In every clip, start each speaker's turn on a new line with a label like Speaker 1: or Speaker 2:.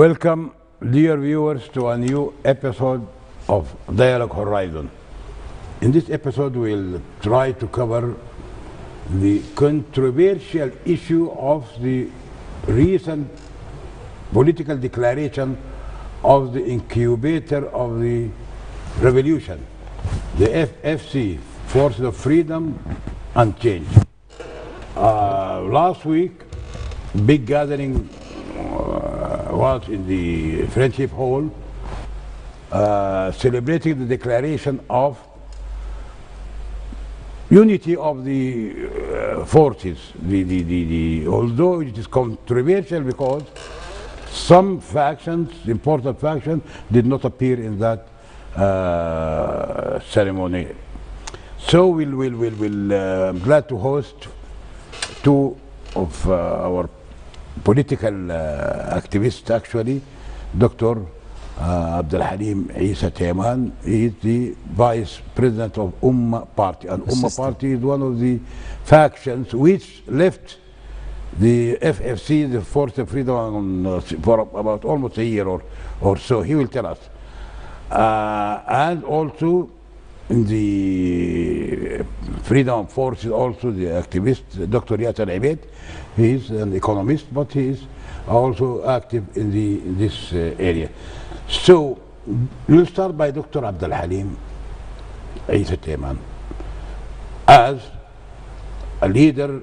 Speaker 1: Welcome, dear viewers, to a new episode of Dialogue Horizon. In this episode, we'll try to cover the controversial issue of the recent political declaration of the incubator of the revolution, the FFC, Forces of Freedom and Change. Last week, big gathering was in the Friendship Hall, celebrating the declaration of unity of the forces. Although it is controversial because some factions, important factions, did not appear in that ceremony. So I'm glad to host two of our political activists, actually. Dr. Abdul Halim Isa Tayman is the vice president of Ummah Party, and Ummah Party is one of the factions which left the FFC, the Force of Freedom, for about almost a year or so. He will tell us. And also in the Freedom Forces, also the activist, Dr. Yasser Abed. He is an economist, but he is also active in this area. So we'll start by Dr. Abdul Halim Isa Tayman. As a leader,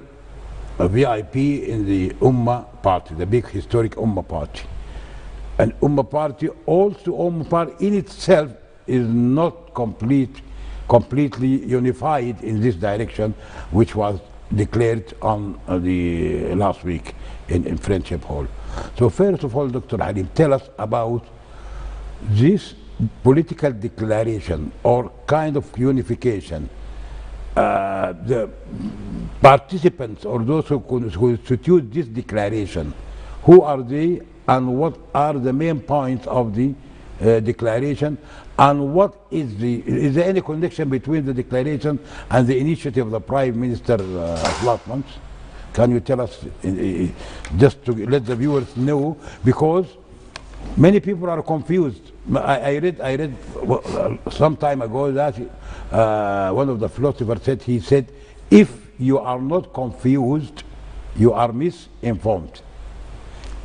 Speaker 1: a VIP in the Ummah Party, the big historic Ummah Party. And Ummah Party, also Ummah Party in itself is not completely unified in this direction, which was declared on the last week in Friendship Hall. So first of all, Dr. Halim, tell us about this political declaration or kind of unification. The participants or those who constitute this declaration, who are they and what are the main points of the declaration, and what is there any connection between the declaration and the initiative of the Prime Minister last month? Can you tell us, just to let the viewers know, because many people are confused. I read some time ago that one of the philosophers said, he said, if you are not confused, you are misinformed.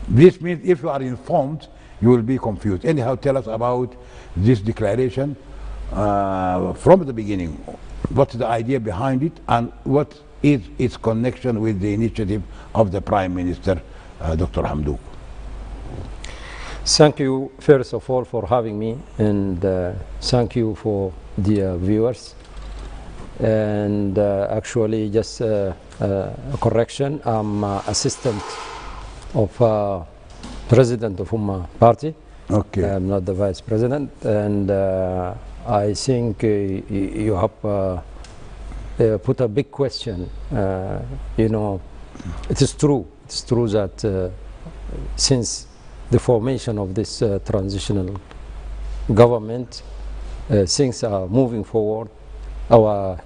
Speaker 1: This means if you are informed, you will be confused. Anyhow, tell us about this declaration from the beginning. What's the idea behind it, and what is its connection with the initiative of the Prime Minister, Dr. Hamdouk?
Speaker 2: Thank you, first of all, for having me, and thank you for the viewers. And actually, just a correction, I'm assistant of President of Ummah Party.
Speaker 1: Okay.
Speaker 2: I'm not the Vice President, and I think you have put a big question. You know, it is true. It's true that since the formation of this transitional government, things are moving forward. Our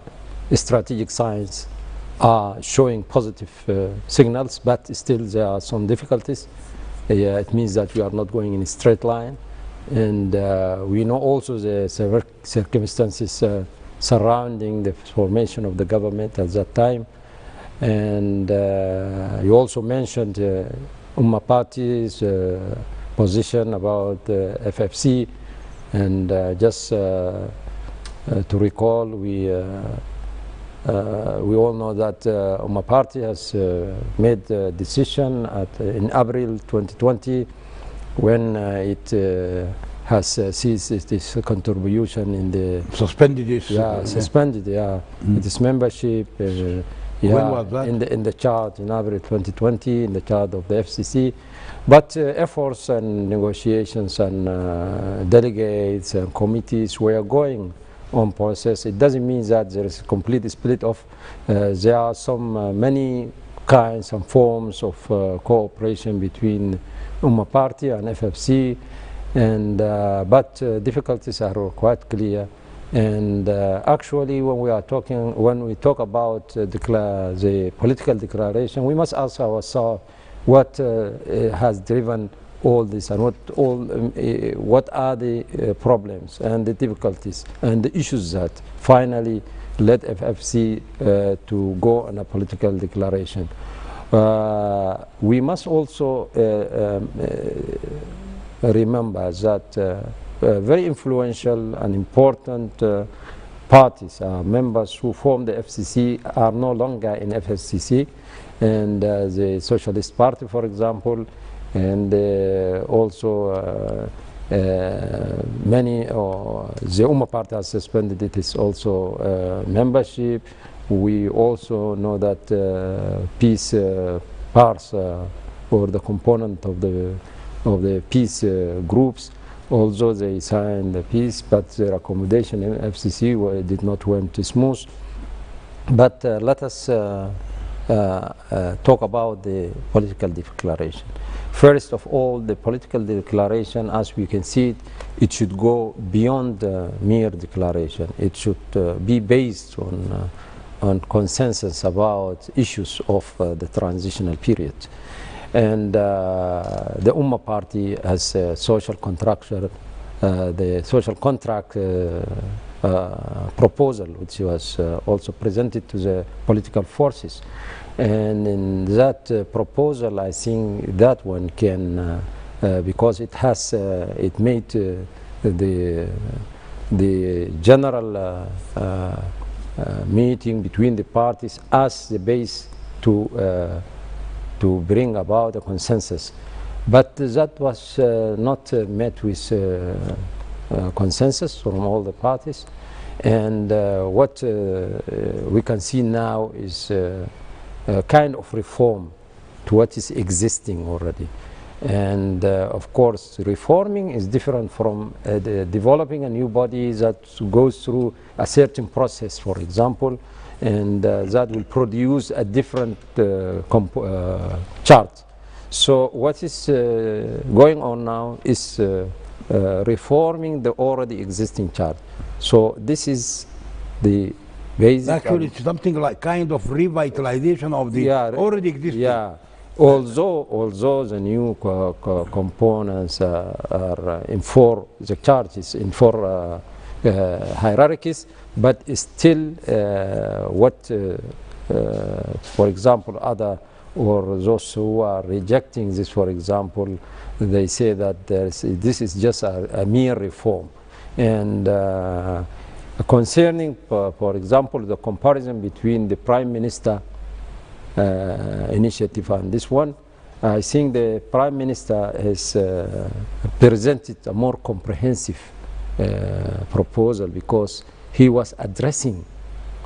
Speaker 2: strategic science are showing positive signals, but still there are some difficulties. It means that we are not going in a straight line, and we know also the circumstances surrounding the formation of the government at that time. And you also mentioned Ummah Party's position about FFC, and just to recall, we all know that Ummah Party has made a decision in April 2020 when it has ceased its contribution in the
Speaker 1: suspended its
Speaker 2: its membership.
Speaker 1: When was that?
Speaker 2: In the chart in April 2020, in the chart of the FCC. But efforts and negotiations and delegates and committees were going on process. It doesn't mean that there is a complete split off. There are many kinds and forms of cooperation between Ummah Party and FFC, and but difficulties are quite clear. And actually, when we talk about the political declaration, we must ask ourselves what has driven all this and what are the problems and the difficulties and the issues that finally led FFC to go on a political declaration. We must also remember that very influential and important parties, members who formed the FCC are no longer in FFCC, and the Socialist Party, for example, and also many, the Ummah Party has suspended its also membership. We also know that peace parts or the component of the peace groups, although they signed the peace, but their accommodation in FCC did not went smooth. But let us talk about the political declaration. First of all, the political declaration, as we can see, it should go beyond mere declaration. It should be based on consensus about issues of the transitional period. And the Ummah Party has a social contract, the social contract proposal, which was also presented to the political forces. And in that proposal, I think that one can, because it has, it made the general meeting between the parties as the base to bring about a consensus. But that was not met with consensus from all the parties. And what we can see now is a kind of reform to what is existing already. And of course, reforming is different from developing a new body that goes through a certain process, for example, and that will produce a different chart. So what is going on now is reforming the already existing chart. So this is the basic.
Speaker 1: Actually, it's something like kind of revitalization of the already existing.
Speaker 2: Yeah. Although the new components are in the chart is in four hierarchies, but still for example, or those who are rejecting this, for example, they say that this is just a mere reform. And concerning, for example, the comparison between the Prime Minister initiative and this one, I think the Prime Minister has presented a more comprehensive proposal, because he was addressing,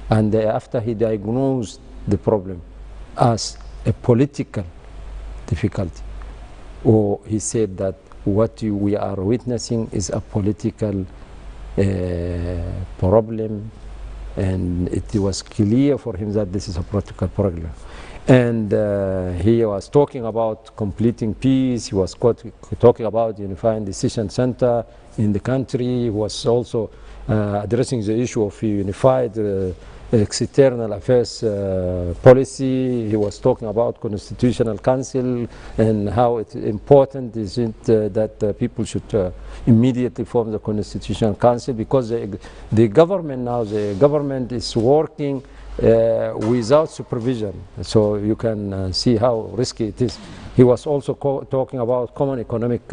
Speaker 2: and after he diagnosed the problem as a political difficulty, or he said that what we are witnessing is a political problem, and it was clear for him that this is a political problem. And he was talking about completing peace. He was talking about unifying decision center in the country. He was also addressing the issue of unified external affairs policy. He was talking about constitutional council and how important is it that people should immediately form the constitutional council, because the government is working without supervision, so you can see how risky it is. He was also talking about common economic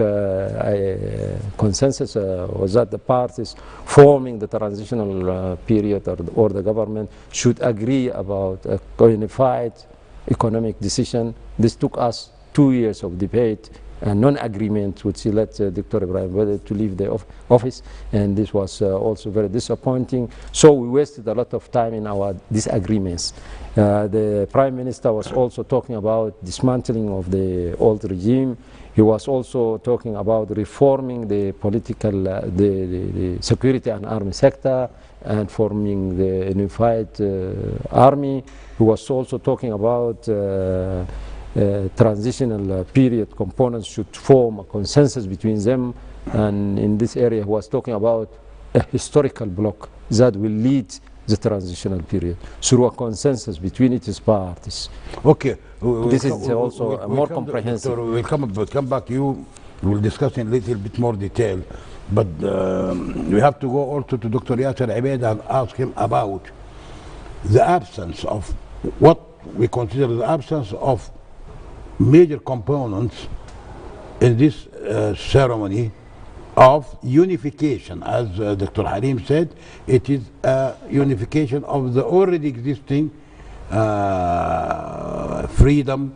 Speaker 2: consensus, was that the parties forming the transitional period or the government should agree about a unified economic decision. This took us 2 years of debate and non-agreement, which led Dr. Ibrahim Bede to leave the office, and this was also very disappointing. So we wasted a lot of time in our disagreements. The Prime Minister was also talking about dismantling of the old regime. He was also talking about reforming the political, the security and army sector, and forming the unified army. He was also talking about transitional period components should form a consensus between them, and in this area he was talking about a historical bloc that will lead the transitional period through a consensus between its parties.
Speaker 1: Okay.
Speaker 2: This is also more comprehensive.
Speaker 1: We'll come back to you We'll discuss in a little bit more detail. But we have to go also to Dr. Yasser Abed and ask him about the absence of what we consider the absence of major components in this ceremony of unification. As Dr. Harim said, it is a unification of the already existing freedom,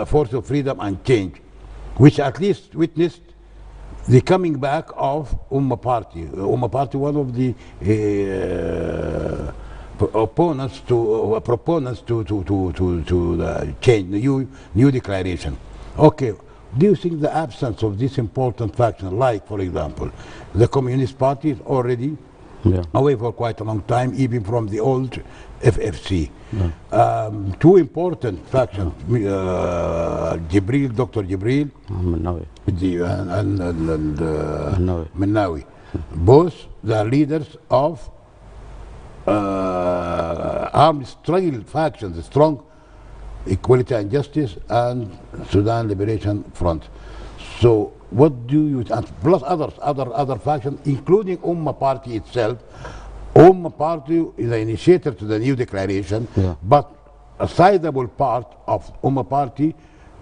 Speaker 1: force of freedom and change, which at least witnessed the coming back of Ummah Party. Ummah Party, one of the opponents to proponents to the change, the new declaration. Okay, do you think the absence of this important faction, like for example, the Communist Party is already away for quite a long time, even from the old FFC. Two important factions, Jibril, Dr. Jibril, and Minnawi, both the leaders of armed struggle factions, Strong Equality and Justice and Sudan Liberation Front. So what do you, and plus other factions, including Ummah Party itself. Ummah Party is the initiator to the new declaration, but a sizable part of Ummah Party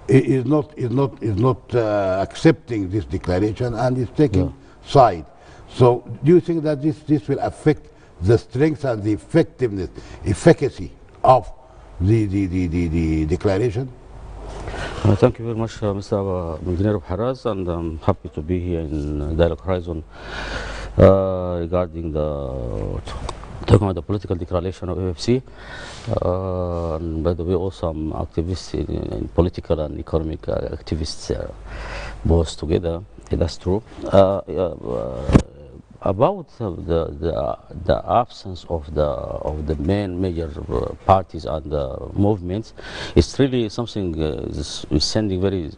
Speaker 1: is not accepting this declaration and is taking side. So do you think that this will affect the strength and the effectiveness, efficacy of the declaration?
Speaker 3: Thank you very much, Mr. Engineer Haraz, and I'm happy to be here in Dialogue Horizon regarding talking about the political declaration of AFC. And by the way, also I'm activist in political and economic activists, both together. That's true. About the absence of the main major parties and movements, it's really something is sending very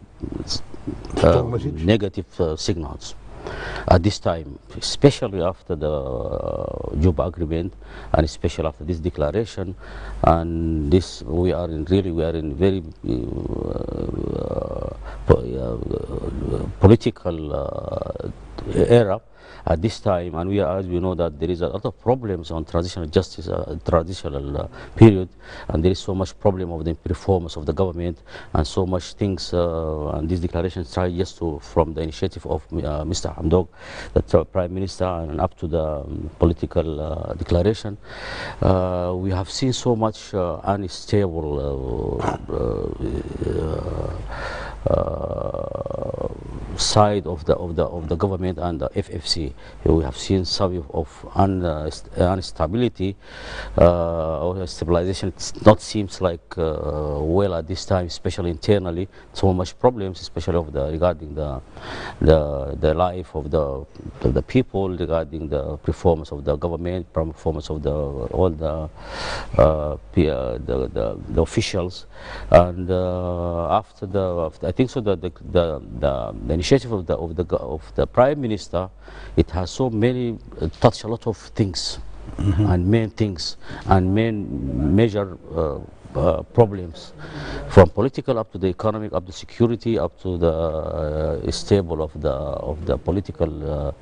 Speaker 3: negative signals at this time, especially after the Juba agreement, and especially after this declaration. And this, we are in very political era at this time, and as we know that there is a lot of problems on transitional justice, transitional period, and there is so much problem of the performance of the government, and so much things, and these declarations try just to, from the initiative of Mr. Hamdok, the Prime Minister, and up to the political declaration, we have seen so much unstable side of the government and the FFC. We have seen some of instability or stabilization. It not seems like well at this time, especially internally. So much problems, especially of regarding the life of the people, regarding the performance of the government, performance of all the officials, and after I think so that the initiative of the Prime Minister, it has so many touched a lot of things, and main things and main major problems, from political up to the economic, up to security, up to the stable of the political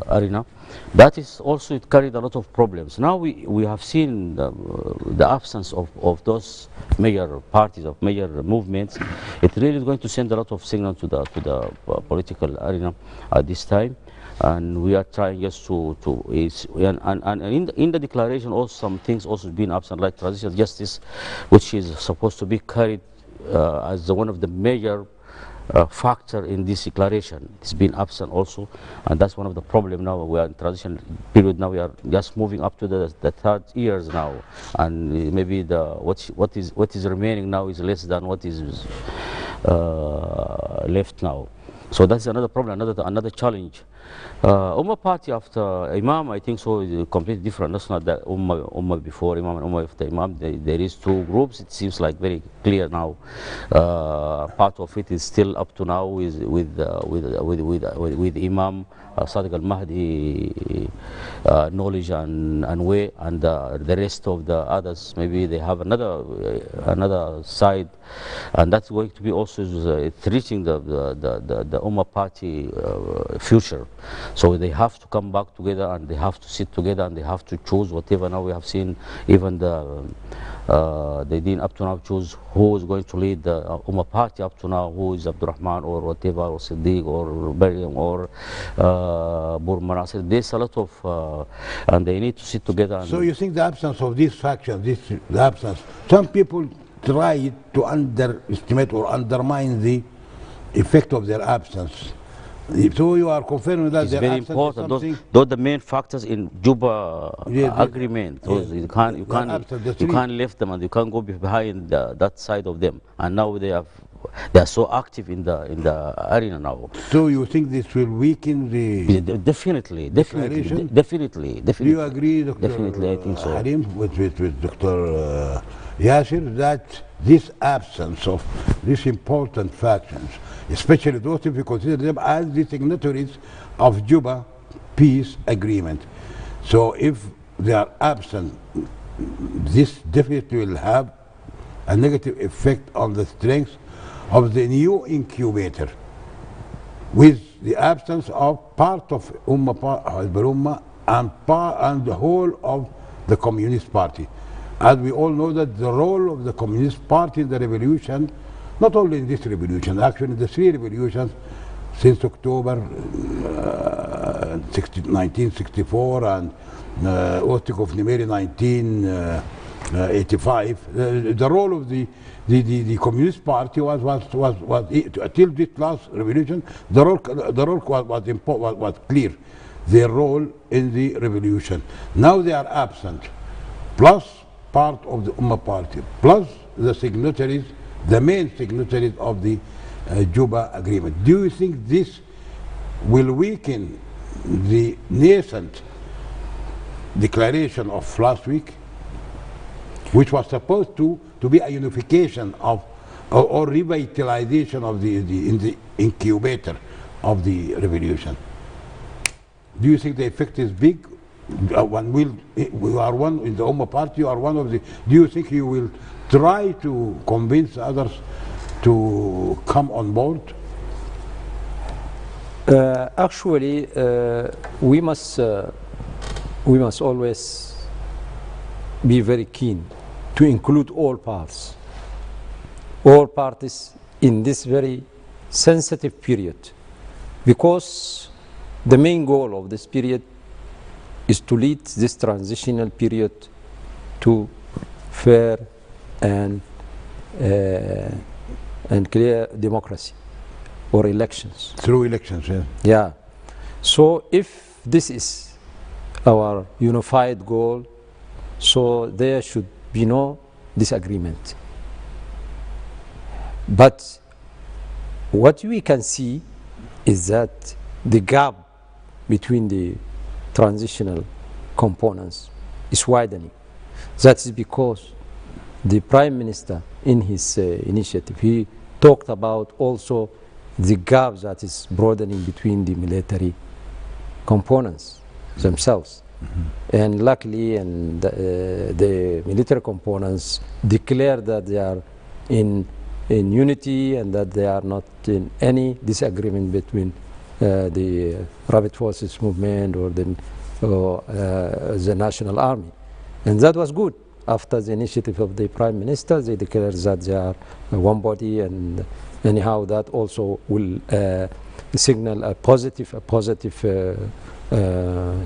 Speaker 3: arena. That is also, it carried a lot of problems. Now we have seen the absence of those major parties, of major movements. It really is going to send a lot of signal to the political arena at this time. And we are trying just and in the declaration also some things also been absent, like transitional justice, which is supposed to be carried as one of the major factor in this declaration. It's been absent also, and that's one of the problem. Now we are in transition period. Now we are just moving up to the third years now, and maybe what is remaining now is less than what is left now. So that's another problem, another challenge Ummah party after Imam, I think so, is completely different. That's not the Ummah before Imam and Ummah after Imam. There is two groups. It seems like very clear now. Part of it is still up to now with Imam Sadiq al-Mahdi knowledge and way, and the rest of the others maybe they have another side, and that's going to be also it's reaching the Ummah party future. So they have to come back together, and they have to sit together, and they have to choose whatever. Now we have seen even they didn't up to now choose who is going to lead the Ummah party up to now, who is Abdurrahman or whatever, or Siddiq or Maryam or Burman. There's a lot of, and they need to sit together. And
Speaker 1: so you think the absence of this faction, the absence, some people try to underestimate or undermine the effect of their absence. So you are confirming that
Speaker 3: it's
Speaker 1: their
Speaker 3: very
Speaker 1: absence
Speaker 3: important.
Speaker 1: is something.
Speaker 3: Those are the main factors in Juba
Speaker 1: Yeah,
Speaker 3: agreement. Those,
Speaker 1: yeah,
Speaker 3: you can't
Speaker 1: the
Speaker 3: you can't leave them, and you can't go behind that side of them. And now they are so active in the arena now.
Speaker 1: So you think this will weaken
Speaker 3: Yeah,
Speaker 1: the
Speaker 3: definitely.
Speaker 1: declaration?
Speaker 3: Definitely.
Speaker 1: Do you agree, Dr.
Speaker 3: Definitely, I think so.
Speaker 1: Harim, with Dr. Yasir, that this absence of these important factions, especially those if you consider them as the signatories of Juba peace agreement, so if they are absent, this definitely will have a negative effect on the strength of the new incubator, with the absence of part of Ummah and the whole of the Communist Party. As we all know that the role of the Communist Party in the revolution, not only in this revolution, actually in the three revolutions since October 1964 and Oath of Nimeri 1985, the role of the Communist Party was till this last revolution, the role was clear, their role in the revolution. Now they are absent, plus part of the Ummah party, plus the signatories, the main signatories of the Juba agreement. Do you think this will weaken the nascent declaration of last week, which was supposed to be a unification of or revitalization of the incubator of the revolution? Do you think the effect is big? We are one in the Ummah party. You are one of the. Do you think you will try to convince others to come on board?
Speaker 2: Actually, we must always be very keen to include all parties in this very sensitive period, because the main goal of this period is to lead this transitional period to fair and clear democracy or elections.
Speaker 1: Through elections, yeah.
Speaker 2: Yeah. So if this is our unified goal, so there should be no disagreement. But what we can see is that the gap between the transitional components is widening. That is because the Prime Minister in his initiative, he talked about also the gap that is broadening between the military components themselves. Mm-hmm. And luckily, the military components declare that they are in unity and that they are not in any disagreement between the Rapid Forces Movement or the National Army. And that was good. After the initiative of the Prime Minister, they declared that they are one body, and anyhow that also will signal a positive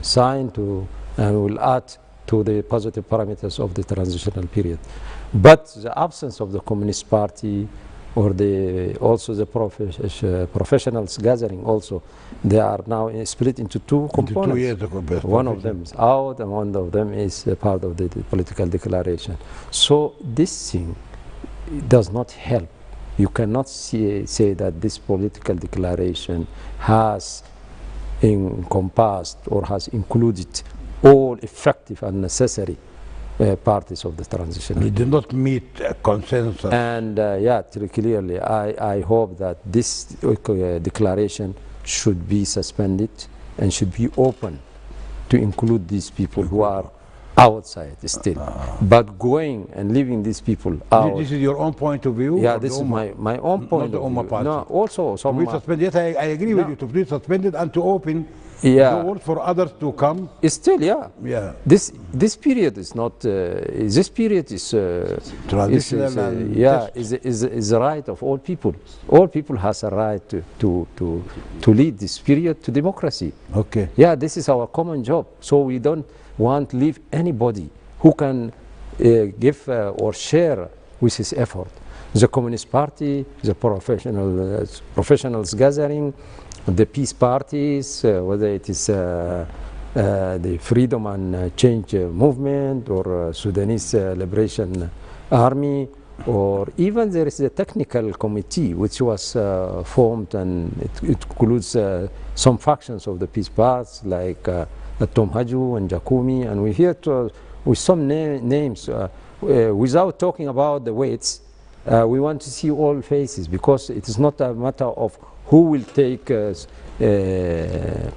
Speaker 2: sign to, and will add to the positive parameters of the transitional period. But the absence of the Communist Party or also the professionals gathering also, they are now split into two components. One of them is out and one of them is part of the political declaration. So this thing does not help. You cannot say that this political declaration has encompassed or has included all effective and necessary parties of the transition.
Speaker 1: We did not meet consensus.
Speaker 2: And yeah, clearly, I hope that this declaration should be suspended and should be open to include these people who are outside still. But going and leaving these people out.
Speaker 1: This is your own point of view?
Speaker 2: Yeah, this is my own point of view.
Speaker 1: Party.
Speaker 2: No, also
Speaker 1: To
Speaker 2: some.
Speaker 1: be suspended, yes, I agree with you. To be suspended and to open doors for others to come.
Speaker 2: Still, yeah.
Speaker 1: Yeah.
Speaker 2: This period is not. This period is
Speaker 1: traditional and
Speaker 2: is the right of all people. All people has a right to lead this period to democracy.
Speaker 1: Okay.
Speaker 2: Yeah, this is our common job. So we don't want to leave anybody who can give or share with his effort. The Communist Party, the professionals gathering, the peace parties, whether it is the Freedom and Change Movement or Sudanese Liberation Army, or even there is the technical committee which was formed, and it includes some factions of the peace parties like Tom Haju and Jakumi, and we hear with some names without talking about the weights. We want to see all faces, because it is not a matter of who will take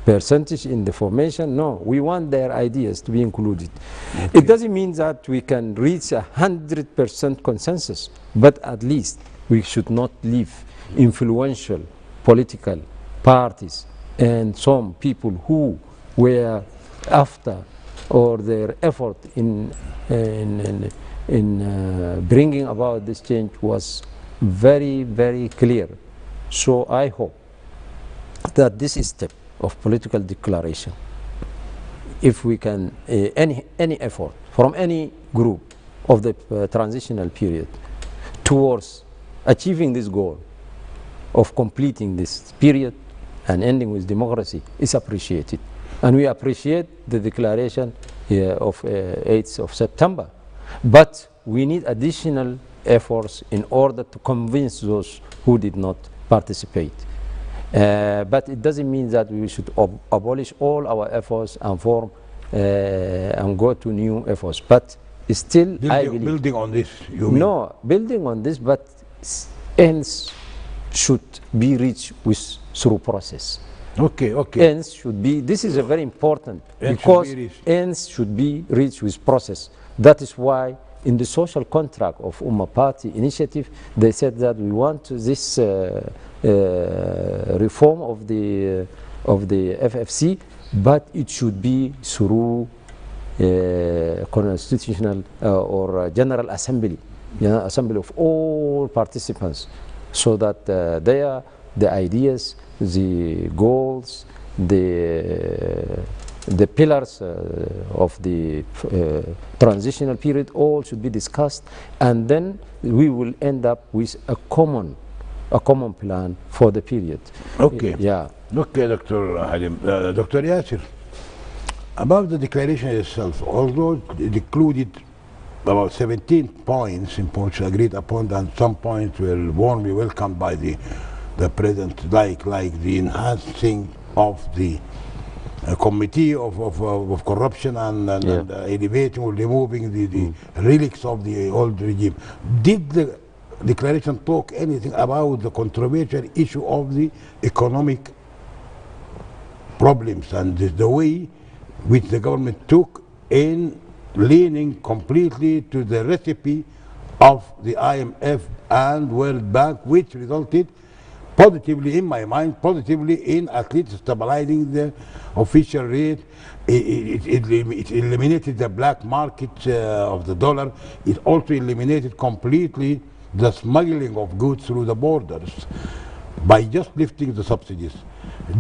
Speaker 2: percentage in the formation. No, we want their ideas to be included. Okay. It doesn't mean that we can reach 100% consensus, but at least we should not leave influential political parties and some people who were after or their effort in bringing about this change was very, very clear. So I hope that this step of political declaration, if we can, any effort from any group of the transitional period towards achieving this goal of completing this period and ending with democracy is appreciated. And we appreciate the declaration of 8th of September. But we need additional efforts in order to convince those who did not participate. But it doesn't mean that we should abolish all our efforts and form and go to new efforts. But still, I believe,
Speaker 1: building on this, you mean?
Speaker 2: No, building on this, but ends should be reached through process.
Speaker 1: Okay, okay.
Speaker 2: Ends should be, this is a very important, because ends should be reached with process. That is why in the social contract of Ummah Party initiative, they said that we want this reform of the FFC, but it should be through constitutional or general assembly, assembly of all participants, so that the ideas, the goals, the pillars of the transitional period all should be discussed, and then we will end up with a common plan for the period.
Speaker 1: Okay.
Speaker 2: Yeah.
Speaker 1: Okay, Dr. Halim. Dr. Yasir, about the declaration itself, although it included about 17 points in which agreed upon, and some points were warmly welcomed by the President, like the enhancing of the committee of corruption and elevating or removing the relics of the old regime. Did the declaration talk anything about the controversial issue of the economic problems and the way which the government took in leaning completely to the recipe of the IMF and World Bank, which resulted positively, in my mind, positively in at least stabilizing the official rate. It eliminated the black market of the dollar. It also eliminated completely the smuggling of goods through the borders by just lifting the subsidies.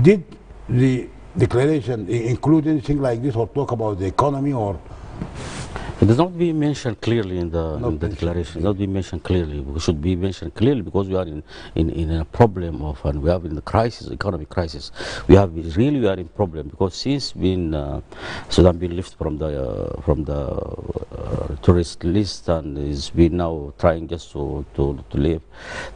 Speaker 1: Did the declaration include anything like this, or talk about the economy, or?
Speaker 3: It does not be mentioned clearly in the declaration. It does not be mentioned clearly. It should be mentioned clearly, because we are in a problem of, and we have in the crisis, economic crisis. We are in problem, because since Sudan been lifted from the tourist list and is been now trying just to leave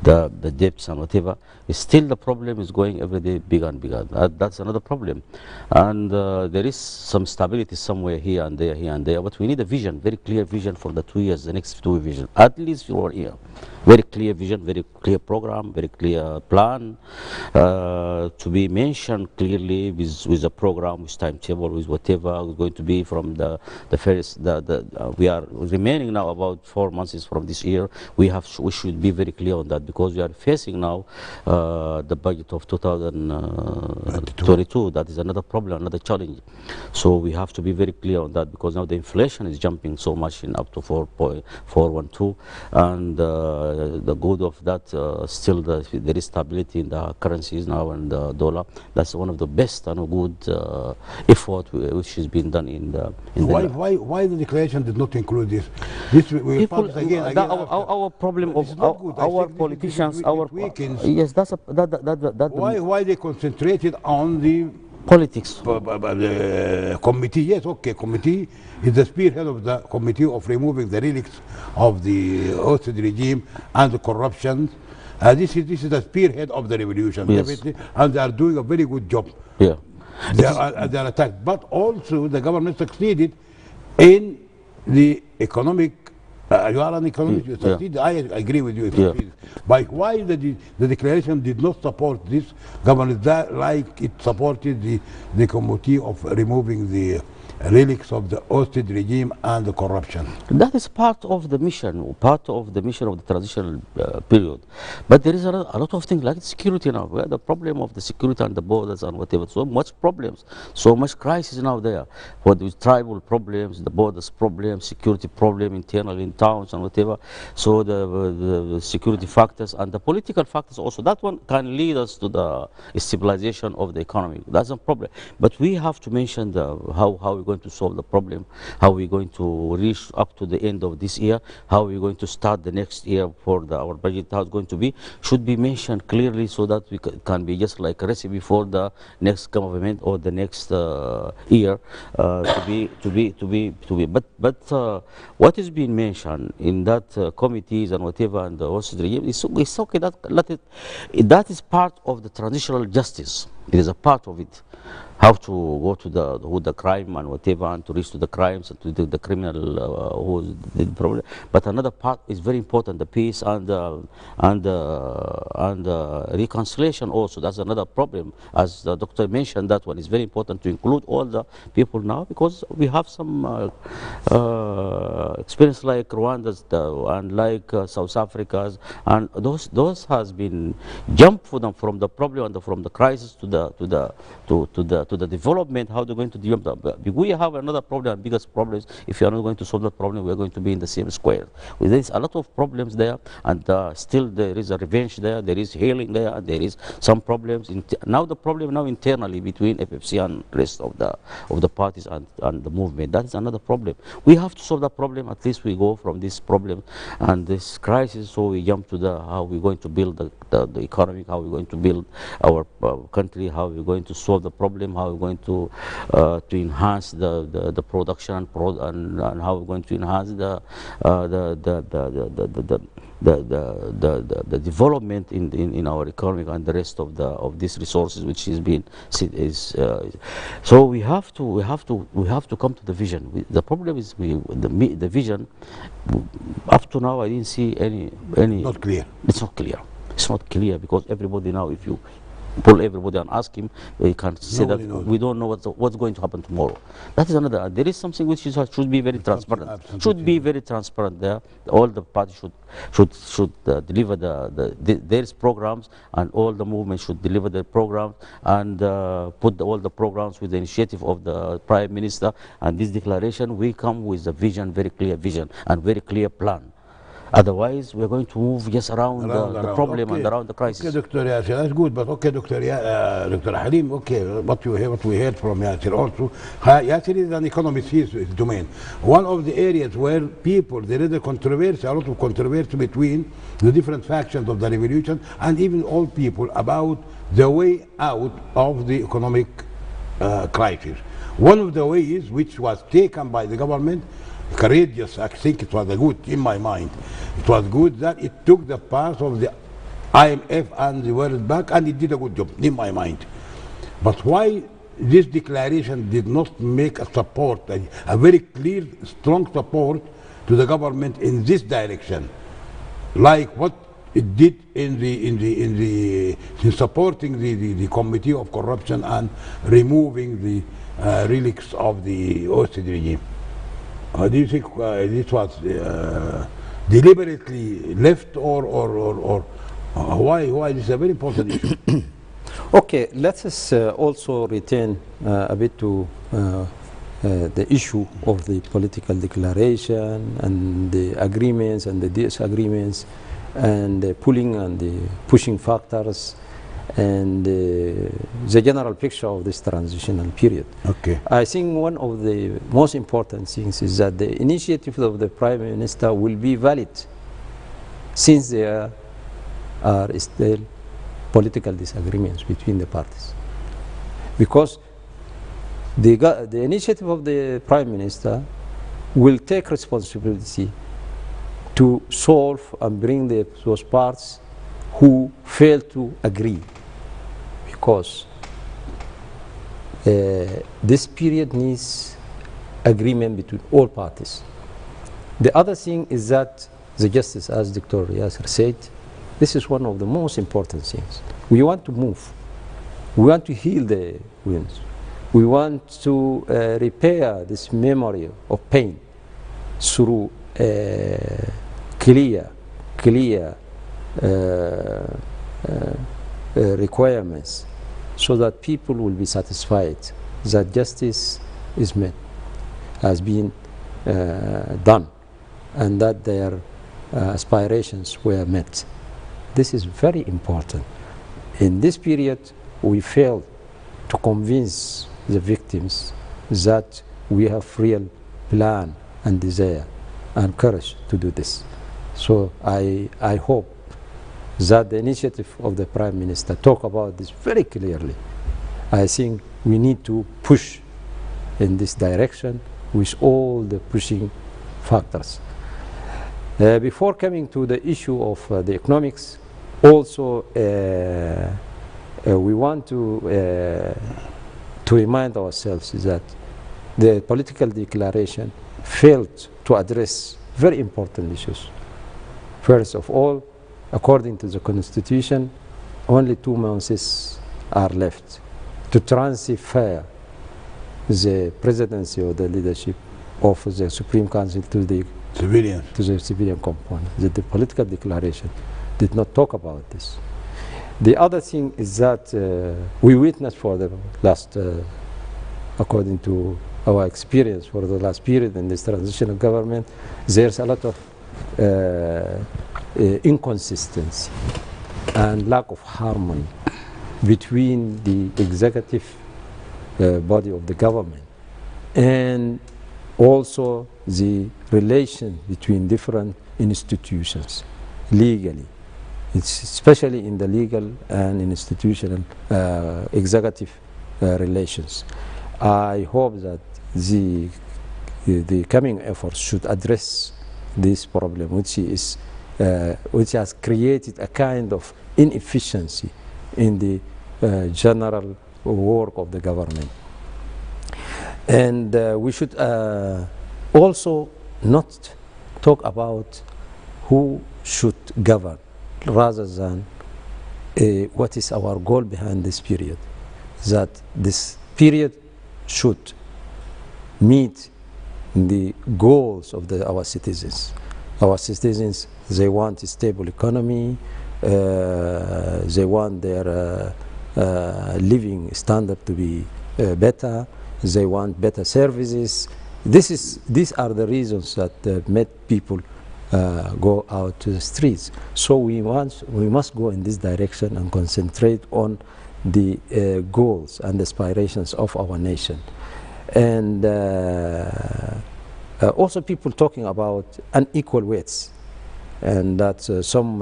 Speaker 3: the debts and whatever, still the problem is going every day bigger and bigger. That's another problem. And there is some stability somewhere here and there, but we need a vision, very clear vision for the 2 years, the next 2 vision, at least for a year. Very clear vision, very clear program, very clear plan to be mentioned clearly with a program, with timetable, with whatever is going to be from the first. We are remaining now about 4 months from this year. We should be very clear on that, because we are facing now the budget of 2022. That is another problem, another challenge. So we have to be very clear on that, because now the inflation is jumping so much in up to 4.412, and the good of that still there is stability in the currencies now, and the dollar. That's one of the best and good effort which has been done in the.
Speaker 1: Why the declaration did not include this? This we
Speaker 3: People,
Speaker 1: again
Speaker 3: our problem of our politicians, our yes, that's a, that
Speaker 1: why they concentrated on the
Speaker 3: politics.
Speaker 1: the committee? Yes, okay, committee is the spearhead of the committee of removing the relics of the hostage regime and the corruption. This is the spearhead of the revolution,
Speaker 3: Yes.
Speaker 1: definitely, and they are doing a very good job.
Speaker 3: Yeah.
Speaker 1: They are attacked, but also the government succeeded in the economic. You are an economist. You succeeded. I agree with you. You succeeded. But why the declaration did not support this government that like it supported the committee of removing the relics of the hostage regime and the corruption?
Speaker 3: That is part of the mission, of the transitional period. But there is a lot of things like security now. We have the problem of the security and the borders and whatever. So much problems, so much crisis now there. What with tribal problems, the borders problems, security problem internal in towns and whatever. So the security factors and the political factors also. That one can lead us to the stabilization of the economy. That's a problem. But we have to mention how we're going to solve the problem, how we're going to reach up to the end of this year, how we're going to start the next year for our budget, how it's going to be, should be mentioned clearly, so that we can be just like a recipe for the next government or the next year to be. But what is being mentioned in that committees and whatever and the hostage regime, it's okay. That is part of the transitional justice. It is a part of it. How to go to the crime and whatever, and to reach to the crimes and to the criminal who did the problem. But another part is very important: the peace and reconciliation. Also, that's another problem. As the doctor mentioned, that one is very important to include all the people now, because we have some experience like Rwanda's and like South Africa's, and those has been jumped for them from the problem and from the crisis to the development. How they're going to develop. We have another problem, biggest problems. If you are not going to solve that problem, we are going to be in the same square. There is a lot of problems there, and still there is a revenge there. There is healing there, and there is some problems. Now the problem now internally between FFC and rest of the parties and the movement. That is another problem. We have to solve that problem. At least we go from this problem and this crisis, so we jump to how we're going to build the economy, how we're going to build our country, how we're going to solve the problem, how we're going to enhance the production and how we're going to enhance the development in our economy and the rest of these resources, which is being so we have to come to the vision. The problem is the vision. Up to now, I didn't see any.
Speaker 1: Not clear.
Speaker 3: It's not clear. It's not clear, because everybody now, if you pull everybody and ask him, they can say that we don't know what's going to happen tomorrow. That is another. There is something which should be very transparent. Should be very transparent there. All the parties should deliver their programs, and all the movements should deliver their programs, and put all the programs with the initiative of the Prime Minister. And this declaration, we come with a vision, very clear vision, and very clear plan. Otherwise, we're going to move just around the problem and around the crisis.
Speaker 1: Okay, Dr. Yasser, that's good. But okay, Dr. Halim, okay, what we heard from Yasser also. Yasser is an economist, his domain. One of the areas where there is a lot of controversy between the different factions of the revolution and even all people about the way out of the economic crisis. One of the ways which was taken by the government, courageous, I think it was good in my mind. It was good that it took the path of the IMF and the World Bank, and it did a good job in my mind. But why this declaration did not make a support, a very clear, strong support to the government in this direction, like what it did in supporting the Committee of Corruption and removing the relics of the Ousted regime? Do you think this was deliberately left, or why this is a very important issue?
Speaker 2: Okay, let us also return a bit to the issue of the political declaration and the agreements and the disagreements and the pulling and the pushing factors and the general picture of this transitional period.
Speaker 1: Okay.
Speaker 2: I think one of the most important things is that the initiative of the Prime Minister will be valid since there are still political disagreements between the parties. Because the initiative of the Prime Minister will take responsibility to solve and bring those parts who fail to agree. Because this period needs agreement between all parties. The other thing is that the justice, as Dr. Yasser said, this is one of the most important things. We want to move. We want to heal the wounds. We want to repair this memory of pain through clear requirements, so that people will be satisfied that justice is met, has been done, and that their aspirations were met. This is very important. In this period, we failed to convince the victims that we have real plan and desire and courage to do this. So I hope that the initiative of the Prime Minister talk about this very clearly. I think we need to push in this direction with all the pushing factors. Before coming to the issue of the economics, also we want to remind ourselves that the political declaration failed to address very important issues. First of all, according to the Constitution, only 2 months are left to transfer the presidency or the leadership of the Supreme Council to the civilian component. The political declaration did not talk about this. The other thing is that we witnessed for the last, according to our experience for the last period in this transitional government, there's a lot of inconsistency and lack of harmony between the executive body of the government and also the relation between different institutions legally. It's especially in the legal and institutional executive relations. I hope that the coming efforts should address this problem, which has created a kind of inefficiency in the general work of the government. And we should also not talk about who should govern, rather than what is our goal behind this period. That this period should meet the goals of our citizens. Our citizens, they want a stable economy, they want their living standard to be better, they want better services. These are the reasons that made people go out to the streets. So we must go in this direction and concentrate on the goals and aspirations of our nation. And also people talking about unequal weights, and that some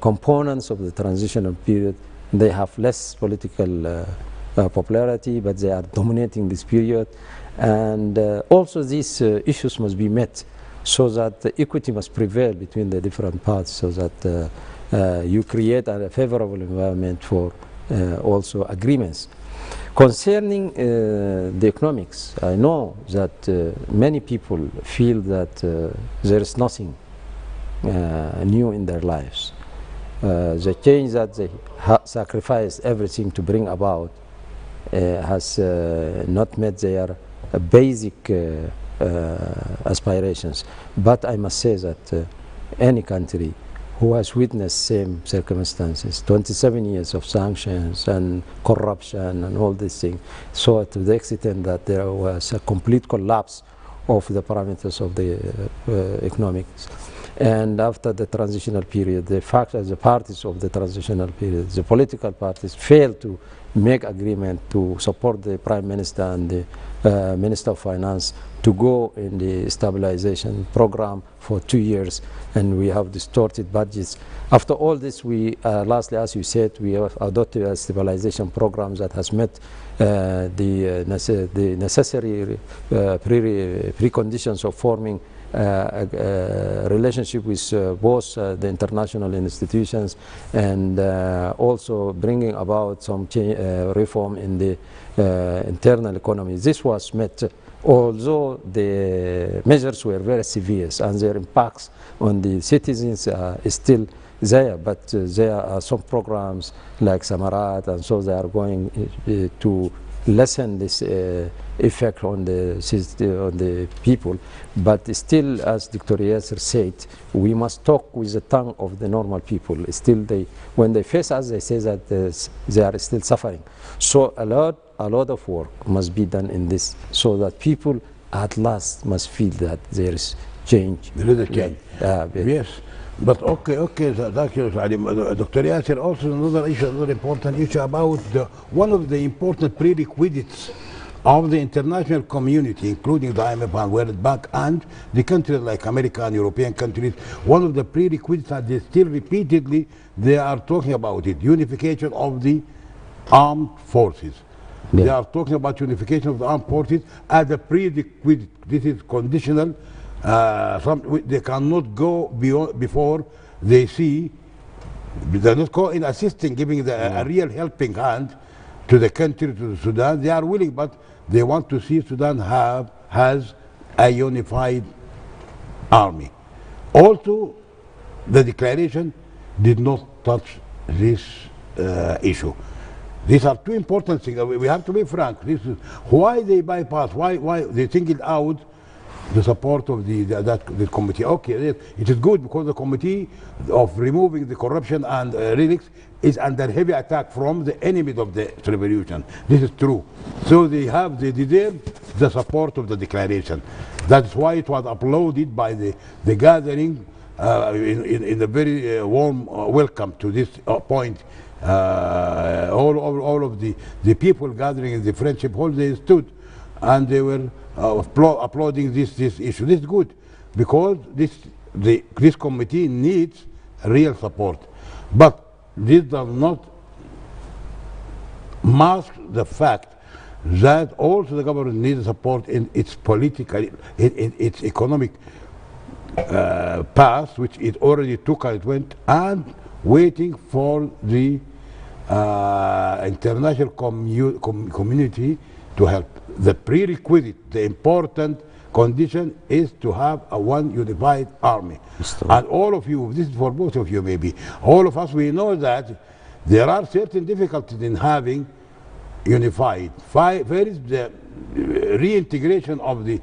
Speaker 2: components of the transitional period, they have less political popularity, but they are dominating this period. And also these issues must be met, so that the equity must prevail between the different parts, so that you create a favorable environment for also agreements. Concerning the economics, I know that many people feel that there is nothing new in their lives. The change that they sacrificed everything to bring about has not met their basic aspirations. But I must say that any country who has witnessed same circumstances, 27 years of sanctions and corruption and all these things, so to the extent that there was a complete collapse of the parameters of the economics. And after the transitional period, the fact that the parties of the transitional period, the political parties, failed to make agreement to support the Prime Minister and the Minister of Finance to go in the stabilization program for 2 years, and we have distorted budgets. After all this, we lastly, as you said, we have adopted a stabilization program that has met the necessary preconditions of forming a relationship with both the international institutions and also bringing about some reform in the internal economy. This was met, although the measures were very severe and their impacts on the citizens is still there, but there are some programs like Samarat, and so they are going to lessen this effect on the people. But still, as Dr. Yasser said, we must talk with the tongue of the normal people. Still, when they face us, they say that they are still suffering. So a lot of work must be done in this, so that people at last must feel that there is change.
Speaker 1: There is a change. Yes. But okay, thank you, Dr. Yasser. Also, another important issue about one of the important prerequisites of the international community, including the IMF and World Bank and the countries like America and European countries. One of the prerequisites that they still repeatedly they are talking about it: unification of the armed forces. Yeah. They are talking about unification of the armed forces as a prerequisite. This is conditional. They cannot go before they see, they not go in assisting, giving a real helping hand to the country, to Sudan. They are willing, but they want to see Sudan has a unified army. Also, the declaration did not touch this issue. These are two important things. We have to be frank. This is why they bypass, why they singled out the support of the committee. Okay, it is good because the committee of removing the corruption and relics is under heavy attack from the enemies of the revolution. This is true. So they deserve the support of the declaration. That's why it was uploaded by the gathering in a very warm welcome to this point. All of the people gathering in the Friendship Hall, they stood and they were applauding this issue. This is good because this committee needs real support. But this does not mask the fact that also the government needs support in its political, in its economic path, which it already took and it went, and waiting for the international community to help. The prerequisite, the important condition is to have a one unified army. And all of you, this is for both of you maybe, all of us, we know that there are certain difficulties in having unified. Where is the reintegration of the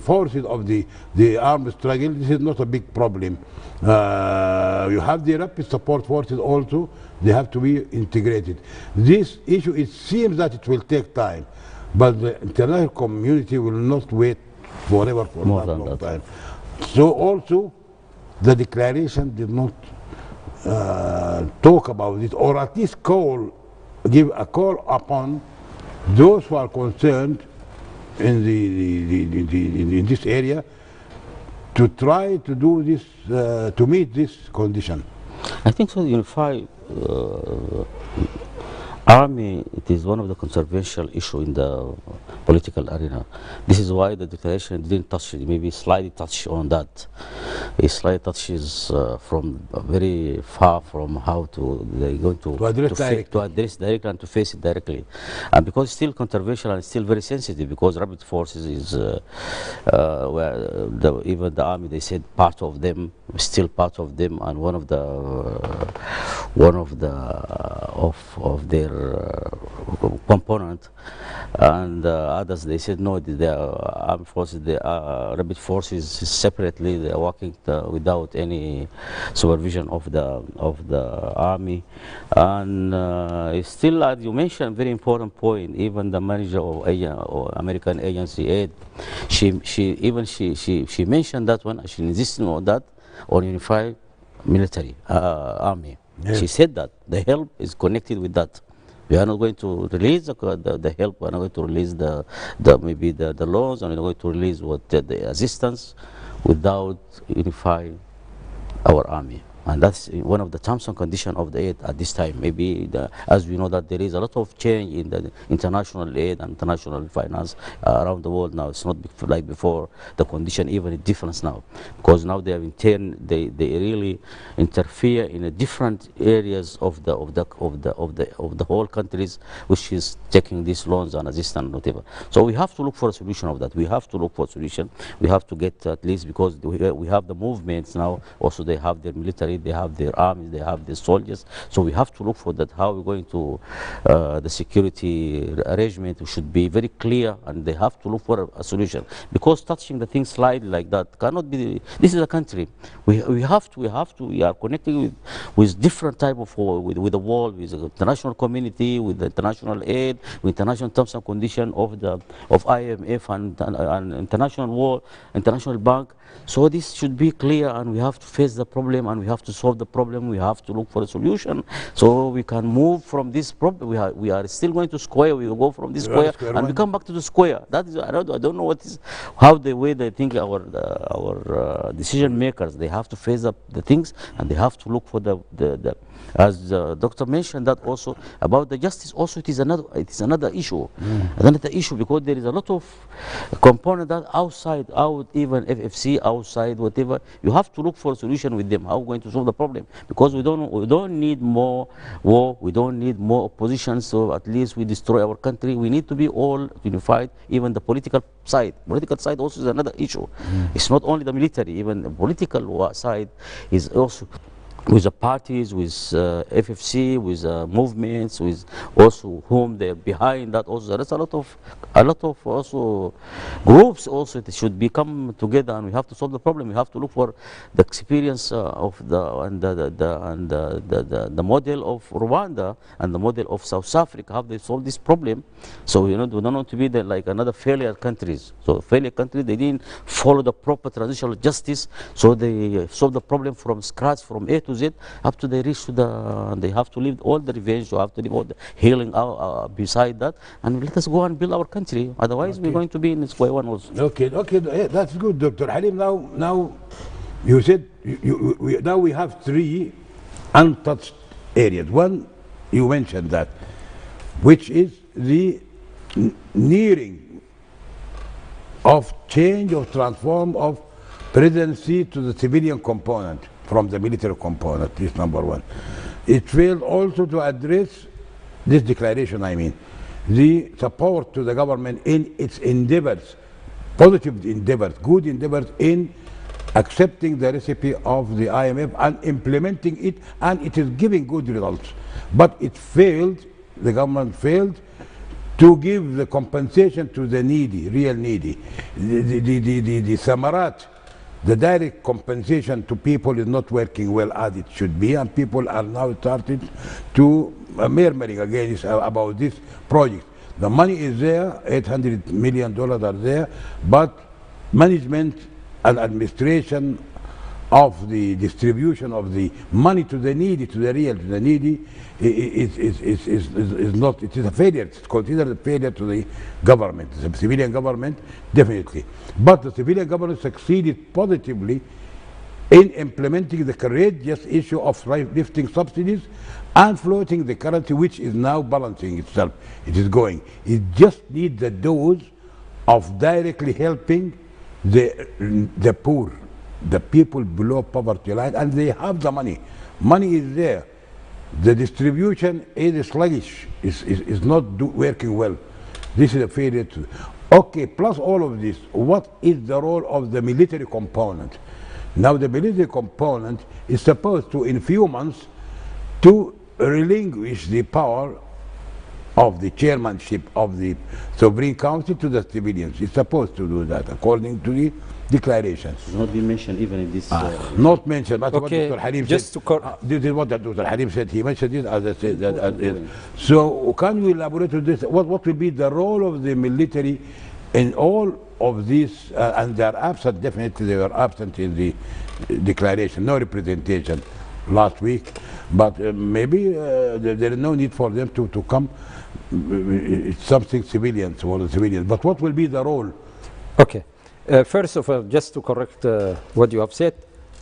Speaker 1: forces of the armed struggle? This is not a big problem. You have the rapid support forces also, they have to be integrated. This issue, it seems that it will take time, but the international community will not wait forever for
Speaker 3: more
Speaker 1: that
Speaker 3: than
Speaker 1: long
Speaker 3: that
Speaker 1: time. So also, the declaration did not talk about it, or at least give a call upon those who are concerned in in this area to try to do this, to meet this condition.
Speaker 3: I think so. Unified army, it is one of the controversial issue in the political arena. This is why the declaration didn't touch it, maybe slightly touch on that. Israel touches from very far from how to they're going
Speaker 1: To address directly.
Speaker 3: to address directly and to face it directly, and because it's still controversial and still very sensitive, because rapid forces is where even the army, they said part of them, still part of them, and one of of their component, and others, they said no, the armed forces, the rapid forces separately, they are working without any supervision of the army. And it's still, as you mentioned, very important point. Even the manager of or American agency aid, she mentioned that one. She insisted on that, on unified military army.
Speaker 1: Yes.
Speaker 3: She said that the help is connected with that. We are not going to release the help. We are not going to release maybe the laws, and we are going to release the assistance without unifying our army. And that's one of the terms and conditions of the aid at this time. Maybe, as we know, that there is a lot of change in the international aid and international finance around the world now. It's not like before. The condition even is different now, because now they have they really interfere in a different areas of the whole countries, which is taking these loans and assistance and whatever. So we have to look for a solution of that. We have to look for a solution. We have to get at least, because we have the movements now. Also, they have their military. They have their armies, they have their soldiers. So we have to look for that, how we're going to, the security arrangement should be very clear, and they have to look for a solution. Because touching the things slightly like that cannot be, this is a country. We are connecting with different type of, with the world, with the international community, with the international aid, with international terms and conditions of IMF and international bank. So this should be clear, and we have to face the problem, and we have to solve the problem. We have to look for a solution, so we can move from this problem. We are still going to square. We will go from this square, and we come back to the square. That is, I don't know what is, how the way they think our decision makers. They have to face up the things, and they have to look for the as the doctor mentioned that also about the justice. Also, it is another issue, another issue, because there is a lot of component that out even FFC outside whatever. You have to look for a solution with them. How are we going to solve the problem? Because we don't need more war. We don't need more opposition. So at least we destroy our country. We need to be all unified. Even the political side. Political side also is another issue. It's not only the military. Even the political side is also, with the parties, with FFC, with movements, with also whom they're behind that. Also, there's a lot of also groups. Also, it should be come together, and we have to solve the problem. We have to look for the experience of the model of Rwanda and the model of South Africa. How they solve this problem. So we don't want to be like another failure countries. So failure countries, they didn't follow the proper transitional justice. So they solve the problem from scratch, from A to Z, up to they reach to they have to leave all the revenge, you have to leave all the healing beside that, and let us go and build our country. Otherwise, we're going to be in the square one also.
Speaker 1: Okay, that's good, Dr. Halim. Now, you said now we have 3 untouched areas. One, you mentioned that, which is the nearing of change or transform of presidency to the civilian component from the military component. This number one. It failed also to address this declaration, I mean, the support to the government in its endeavors, positive endeavors, good endeavors in accepting the recipe of the IMF and implementing it, and it is giving good results. But it failed, the government failed to give the compensation to the needy, real needy. The samarat, the direct compensation to people is not working well as it should be, and people are now started to murmuring against about this project. The money is there, $800 million are there, but management and administration of the distribution of the money to the needy, to the real, to the needy, is not, it is a failure. It's considered a failure to the government, the civilian government, definitely. But the civilian government succeeded positively in implementing the courageous issue of lifting subsidies and floating the currency, which is now balancing itself. It is going. It just needs the dose of directly helping the poor, the people below poverty line, and they have the money. Money is there. The distribution is sluggish, is not working well. This is a failure to. Okay, plus all of this, what is the role of the military component? Now the military component is supposed to, in few months, to relinquish the power of the chairmanship of the Sovereign Council to the civilians. It's supposed to do that according to the declarations.
Speaker 3: It's not been mentioned even in this.
Speaker 1: Not mentioned. That's
Speaker 2: Okay,
Speaker 1: what Dr. Halim
Speaker 2: just
Speaker 1: said.
Speaker 2: to
Speaker 1: This is what Dr. Halim said. He mentioned it as I said. So can we elaborate on this? What will be the role of the military in all of this? And they are absent. Definitely, they were absent in the declaration. No representation last week. But maybe there is no need for them to come. It's something civilians for the civilians. But what will be the role?
Speaker 2: Okay. First of all, just to correct what you have said,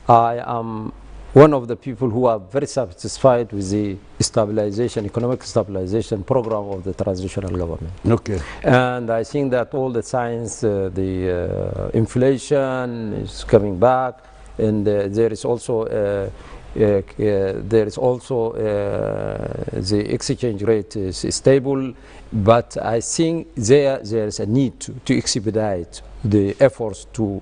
Speaker 2: I am one of the people who are very satisfied with the stabilization, economic stabilization program of the transitional government.
Speaker 1: Okay.
Speaker 2: And I think that all the signs, the inflation is coming back, and there is also the exchange rate is stable, but I think there is a need to expedite the efforts to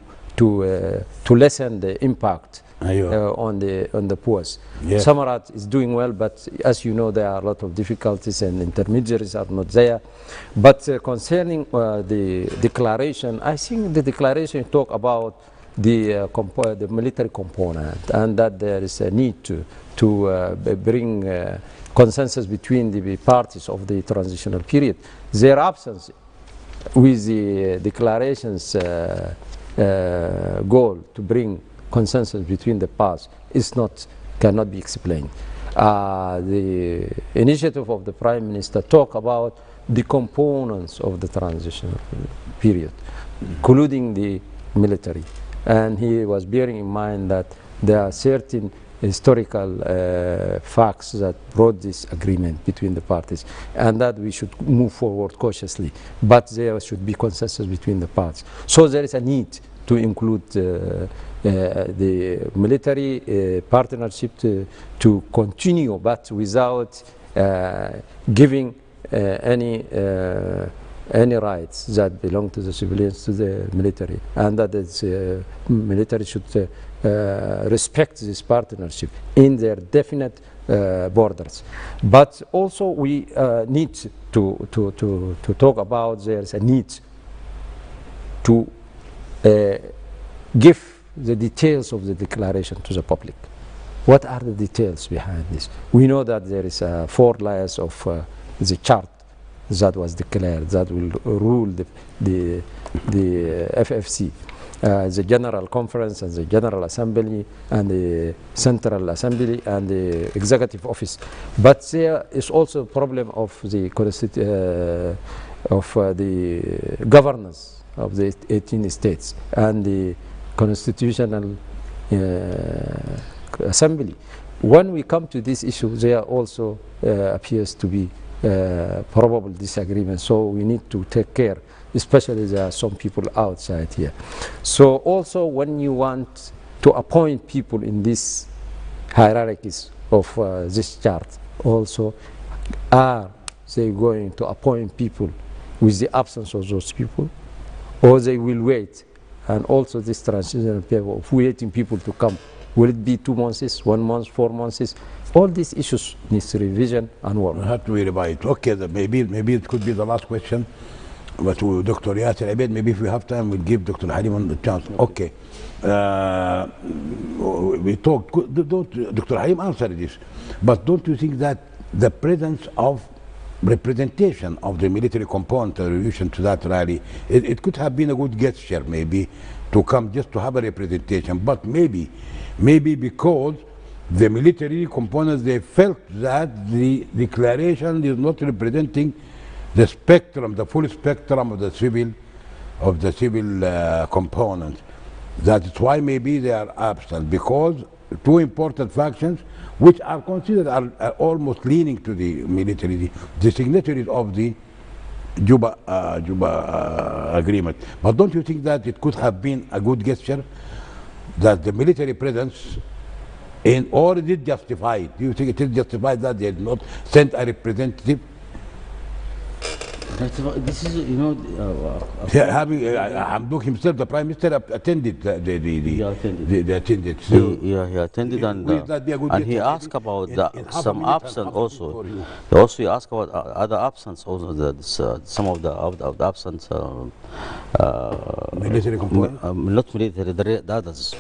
Speaker 2: lessen the impact on the poor.
Speaker 1: Yes.
Speaker 2: Samarat is doing well, but as you know, there are a lot of difficulties and intermediaries are not there. But concerning the declaration, I think the declaration talk about the military component, and that there is a need to bring consensus between the parties of the transitional period. Their absence with the declaration's goal to bring consensus between the parties cannot be explained. The initiative of the Prime Minister talk about the components of the transitional period, including the military. And he was bearing in mind that there are certain historical facts that brought this agreement between the parties, and that we should move forward cautiously, but there should be consensus between the parties. So there is a need to include the military partnership to continue, but without giving any rights that belong to the civilians to the military, and that the military should respect this partnership in their definite borders. But also we need to talk about there's a need to give the details of the declaration to the public. What are the details behind this? We know that there is 4 layers of the chart that was declared that will rule the FFC, the General Conference and the General Assembly and the Central Assembly and the Executive Office. But there is also a problem of the governance of the 18 states and the Constitutional Assembly. When we come to this issue, there also appears to be probable disagreement, so we need to take care, especially there are some people outside here. So also when you want to appoint people in these hierarchies of this chart, also are they going to appoint people with the absence of those people, or they will wait? And also this transitional period of waiting people to come, will it be 2 months, 1 month, 4 months? All these issues needs revision and work.
Speaker 1: We have to revise it. Okay, maybe it could be the last question. But to Dr. Yasser Abed, maybe if we have time, we'll give Dr. Halim a chance. Okay. We talked, Dr. Halim answered this, but don't you think that the presence of representation of the military component in relation to that rally, it could have been a good gesture maybe to come just to have a representation, but maybe because the military components, they felt that the declaration is not representing the spectrum, the full spectrum of the civil component. That's why maybe they are absent, because 2 important factions which are considered are almost leaning to the military, the signatories of the Juba agreement. But don't you think that it could have been a good gesture that the military presence in or is it justified? Do you think it is justified that they did not send a representative?
Speaker 3: This is, you know,
Speaker 1: Yeah, Hamdok himself, the prime minister, attended
Speaker 3: he attended.
Speaker 1: the attended. So
Speaker 3: He attended, and
Speaker 1: will that be a good
Speaker 3: and he
Speaker 1: gesture,
Speaker 3: asked
Speaker 1: maybe?
Speaker 3: about
Speaker 1: In half a
Speaker 3: some
Speaker 1: minute, I'll
Speaker 3: absent
Speaker 1: ask
Speaker 3: also.
Speaker 1: for you.
Speaker 3: He asked about other absence also. Some of the absent
Speaker 1: Military component.
Speaker 3: not military, the others.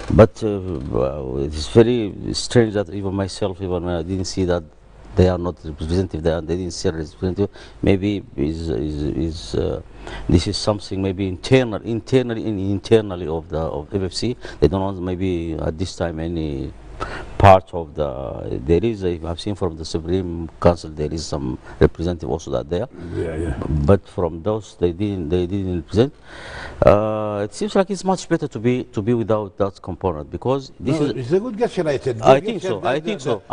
Speaker 3: But it is very strange that even myself, even when I didn't see that they are not representative, they didn't see a representative. Maybe this is something maybe internally of FFC. They don't want maybe at this time any part of there is I've seen from the Supreme Council there is some representative also that there.
Speaker 1: Yeah.
Speaker 3: But from those they didn't represent. It seems like it's much better to be without that component, because this is.
Speaker 1: It's a good gesture, I said.
Speaker 3: I think so. I think so.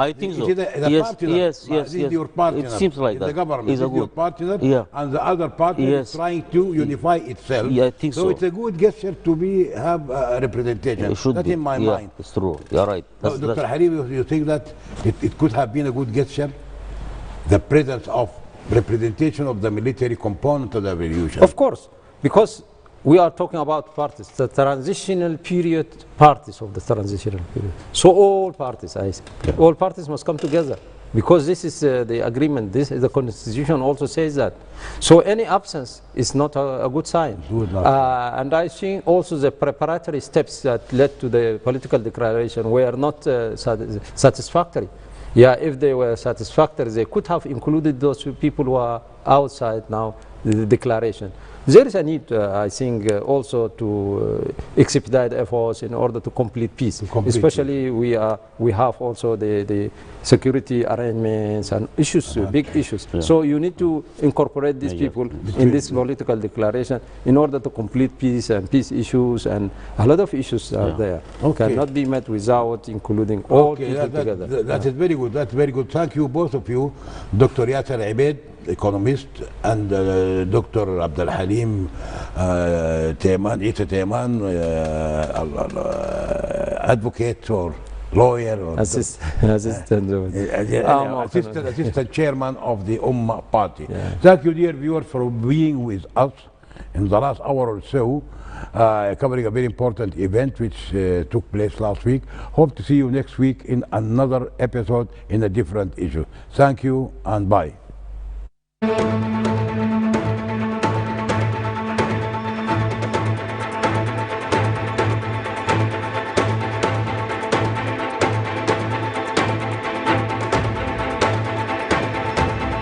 Speaker 3: Yes.
Speaker 1: This is your partner.
Speaker 3: It seems like that.
Speaker 1: The government
Speaker 3: Is
Speaker 1: is your partner,
Speaker 3: Yeah.
Speaker 1: and the other partner
Speaker 3: Yes.
Speaker 1: is trying to unify itself.
Speaker 3: Yeah, I think so.
Speaker 1: It's a good gesture to have a representation.
Speaker 3: It should
Speaker 1: That's
Speaker 3: be.
Speaker 1: in my
Speaker 3: Yeah,
Speaker 1: mind.
Speaker 3: it's true. You're right.
Speaker 1: Dr. Harim, you think that it could have been a good gesture? The presence of representation of the military component of the revolution.
Speaker 2: Of course, because we are talking about parties, the transitional period, parties of the transitional period. So all parties, all parties must come together, because this is the agreement. This is the constitution also says that. So any absence is not a good sign. And I think also the preparatory steps that led to the political declaration were not satisfactory. Yeah, if they were satisfactory, they could have included those people who are outside now the declaration. There is a need, I think, also to expedite efforts in order to complete peace. Especially we have also the security arrangements and issues, big issues. Yeah. So you need to incorporate these people in this political declaration in order to complete peace and peace issues, and a lot of issues are there. Cannot be met without including all people together.
Speaker 1: That is very good. That's very good. Thank you, both of you, Dr. Yasser Abed, economist, and Dr. Abdul Halim Teman, advocate or lawyer or
Speaker 2: assistant
Speaker 1: chairman of the Ummah Party. Thank you, dear viewers, for being with us in the last hour or so, covering a very important event which took place last week. Hope to see you next week in another episode in a different issue. Thank you and bye.